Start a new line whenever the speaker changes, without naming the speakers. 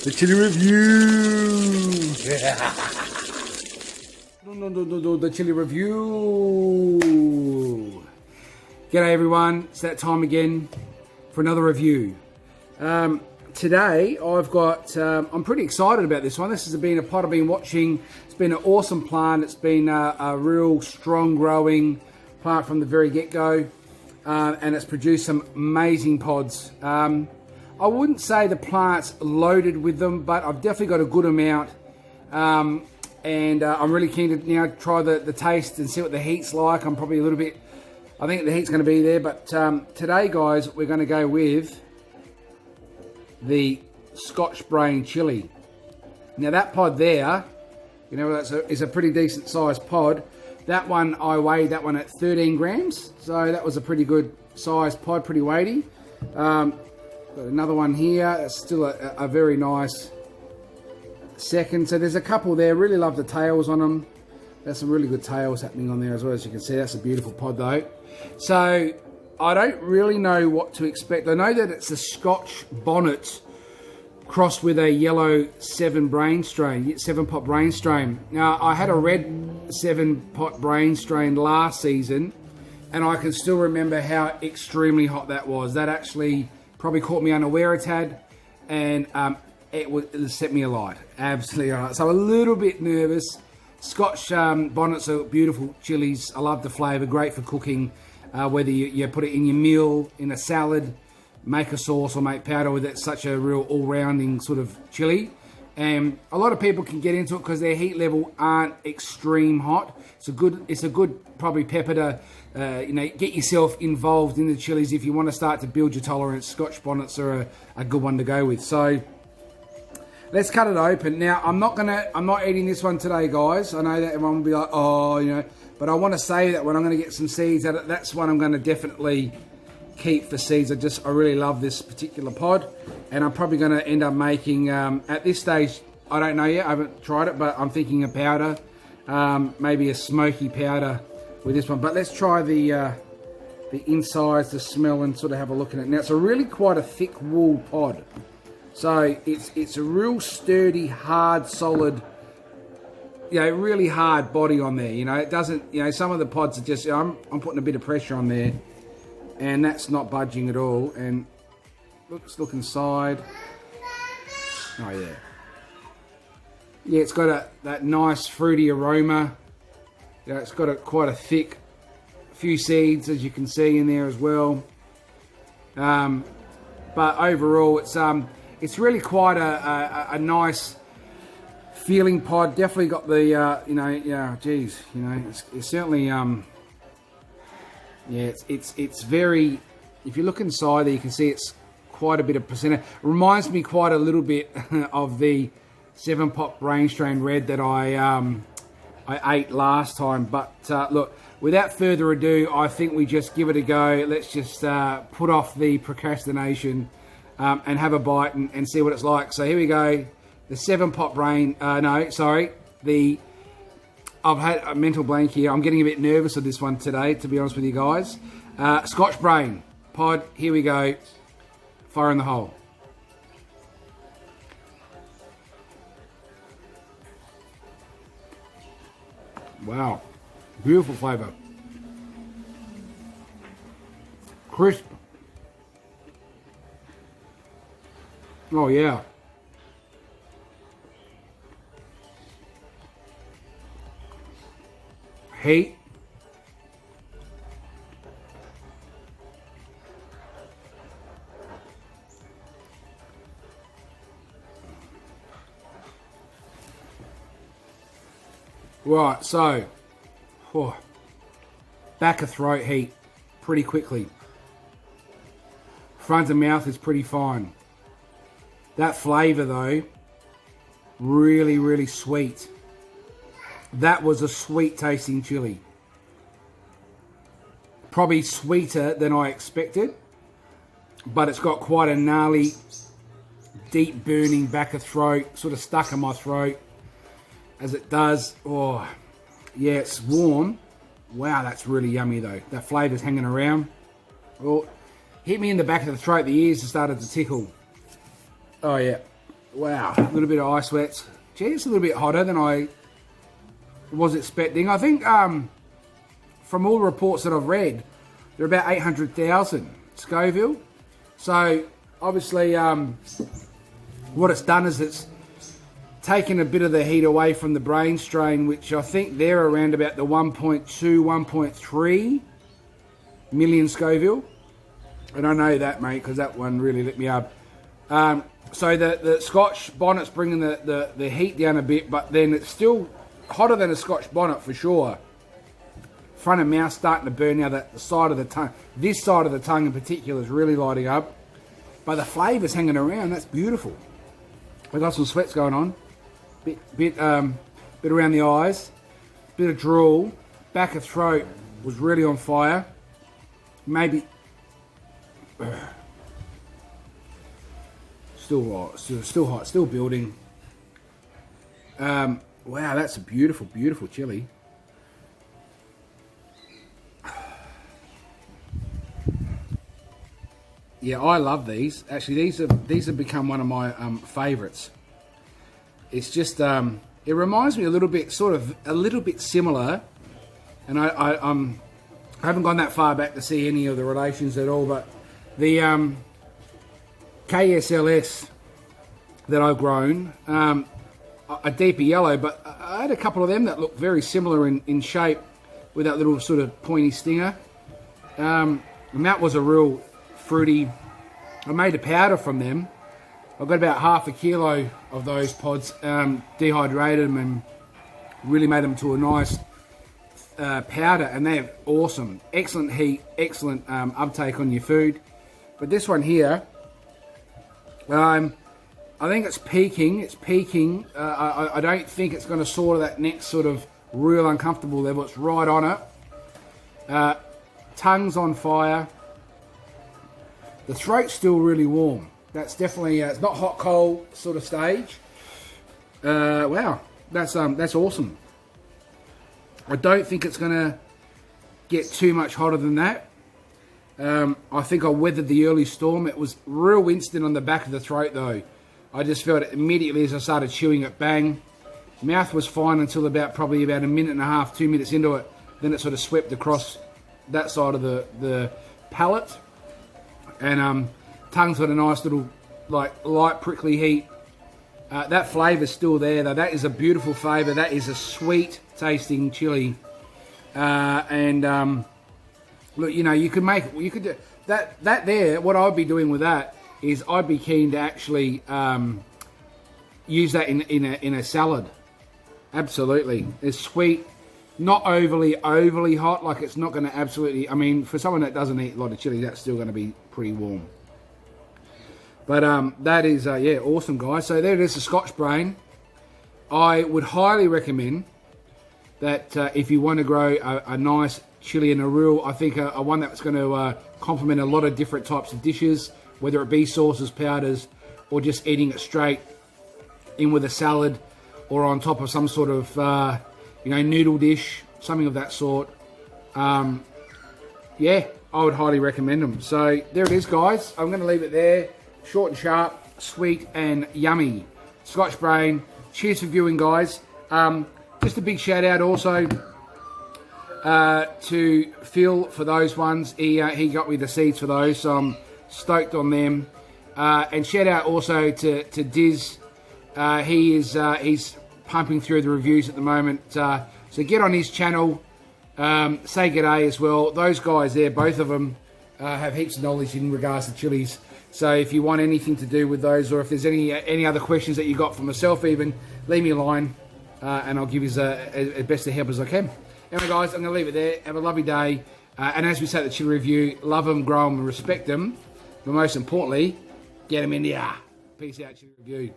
The chili review. No, the chili review. G'day everyone, it's that time again for another review. Today I've got, I'm pretty excited about this one. This has been a pot I've been watching. It's been an awesome plant. It's been a real strong growing plant from the very get-go. And it's produced some amazing pods. I wouldn't say the plant's loaded with them, but I've definitely got a good amount. I'm really keen to now try the taste and see what the heat's like. I'm probably a little bit, I think the heat's going to be there, but today guys, we're going to go with the Scotch Brain chili. Now that pod there, you know, is a pretty decent sized pod. That one, I weighed that one at 13 grams, so that was a pretty good sized pod, pretty weighty. Got another one here, it's still a very nice second. So there's a couple there, really love the tails on them. There's some really good tails happening on there as well, as you can see. That's a beautiful pod though. So I don't really know what to expect. I know that it's a Scotch bonnet crossed with a yellow 7-pot brain strain. Now I had a red 7-pot brain strain last season, and I can still remember how extremely hot that was. That actually probably caught me unaware a tad, and it set me alight, absolutely alight. So a little bit nervous. Scotch bonnets are beautiful chilies. I love the flavour, great for cooking, whether you put it in your meal, in a salad, make a sauce or make powder with it. Such a real all-rounding sort of chili. And a lot of people can get into it because their heat level aren't extreme hot. It's a good probably pepper to get yourself involved in the chilies if you want to start to build your tolerance. Scotch bonnets are a good one to go with. So let's cut it open. Now I'm not eating this one today, guys. I know that everyone will be like, oh, you know, but I want to say that when I'm going to get some seeds out of it, that's one I'm going to definitely keep for seeds. I really love this particular pod, and I'm probably going to end up making at this stage, I don't know yet, I haven't tried it, but I'm thinking a powder, maybe a smoky powder with this one. But let's try the insides, the smell, and sort of have a look at it. Now it's a really quite a thick wool pod, so it's a real sturdy, hard, solid, really hard body on there. It doesn't, some of the pods are just, I'm putting a bit of pressure on there, and that's not budging at all. And let's look inside. Oh yeah. Yeah, it's got that nice fruity aroma. It's got quite a thick few seeds, as you can see in there as well. But overall, it's really quite a nice feeling pod. Definitely got the it's certainly it's very, if you look inside there, you can see it's quite a bit of percent. Reminds me quite a little bit of the 7-pot brain strain red that I ate last time. But look, without further ado, I think we just give it a go. Let's just put off the procrastination and have a bite and see what it's like. So here we go. The 7-pot brain, I've had a mental blank here. I'm getting a bit nervous of this one today, to be honest with you guys. Scotch Brain pod, here we go. Fire in the hole. Wow, beautiful flavour. Crisp. Oh yeah. Heat. Right, so back of throat heat pretty quickly. Front of mouth is pretty fine. That flavour though, really, really sweet. That was a sweet tasting chili. Probably sweeter than I expected, but it's got quite a gnarly, deep burning back of throat, sort of stuck in my throat as it does. Oh, yeah, it's warm. Wow, that's really yummy though. That flavour's hanging around. Oh, hit me in the back of the throat, the ears have started to tickle. Oh yeah. Wow, a little bit of ice wets. Gee, it's a little bit hotter than I was expecting. I think from all the reports that I've read, they're about 800,000 Scoville. So obviously what it's done is it's taken a bit of the heat away from the Brain strain, which I think they're around about the 1.2, 1.3 million Scoville. And I know that, mate, because that one really lit me up. So the Scotch bonnet's bringing the heat down a bit, but then it's still hotter than a Scotch bonnet for sure. Front of mouth starting to burn now. That side of the tongue, this side of the tongue in particular, is really lighting up. But the flavour's hanging around. That's beautiful. I got some sweats going on. Bit around the eyes. Bit of drool. Back of throat was really on fire. Maybe. Still hot. Still building. Wow, that's a beautiful, beautiful chili. Yeah, I love these. Actually, these have become one of my favourites. It's just it reminds me a little bit similar, and I haven't gone that far back to see any of the relations at all, but the KSLS that I've grown, a deeper yellow, but I had a couple of them that look very similar in shape with that little sort of pointy stinger. And that was a real fruity. I made a powder from them. I got about half a kilo of those pods, dehydrated them and really made them to a nice powder, and they're awesome. Excellent heat, excellent uptake on your food. But this one here, I think it's peaking. It's peaking. I don't think it's going to soar to that next sort of real uncomfortable level. It's right on it. Tongue's on fire. The throat's still really warm. That's definitely, it's not hot cold sort of stage. Wow, that's awesome. I don't think it's going to get too much hotter than that. I think I weathered the early storm. It was real instant on the back of the throat though. I just felt it immediately as I started chewing it, bang. Mouth was fine until probably about a minute and a half, 2 minutes into it. Then it sort of swept across that side of the palate. And tongue's got a nice little light prickly heat. That flavour's still there though. That is a beautiful flavour. That is a sweet tasting chili. Look, you know, you could do that there. What I'd be doing with that is I'd be keen to actually use that in a salad. Absolutely. It's sweet, not overly hot. Like, it's not going to absolutely, I mean, for someone that doesn't eat a lot of chili, that's still going to be pretty warm. But that is, yeah, awesome, guys. So there it is, the Scotch Brain. I would highly recommend that if you want to grow a nice chili and a real, I think a one that's going to complement a lot of different types of dishes, whether it be sauces, powders, or just eating it straight in with a salad or on top of some sort of, noodle dish, something of that sort. Yeah, I would highly recommend them. So there it is, guys. I'm going to leave it there. Short and sharp, sweet and yummy. Scotch Brain. Cheers for viewing, guys. Just a big shout out also to Phil for those ones. He got me the seeds for those, so I'm stoked on them. And shout out also to Diz. He's pumping through the reviews at the moment. So get on his channel. Say g'day as well. Those guys there, both of them, have heaps of knowledge in regards to chilies. So if you want anything to do with those, or if there's any other questions that you got for myself even, leave me a line and I'll give you as best of help as I can. Anyway, guys, I'm going to leave it there. Have a lovely day. And as we say at the chili review, love them, grow them, and respect them. But most importantly, get them in the air. Peace out, chili review.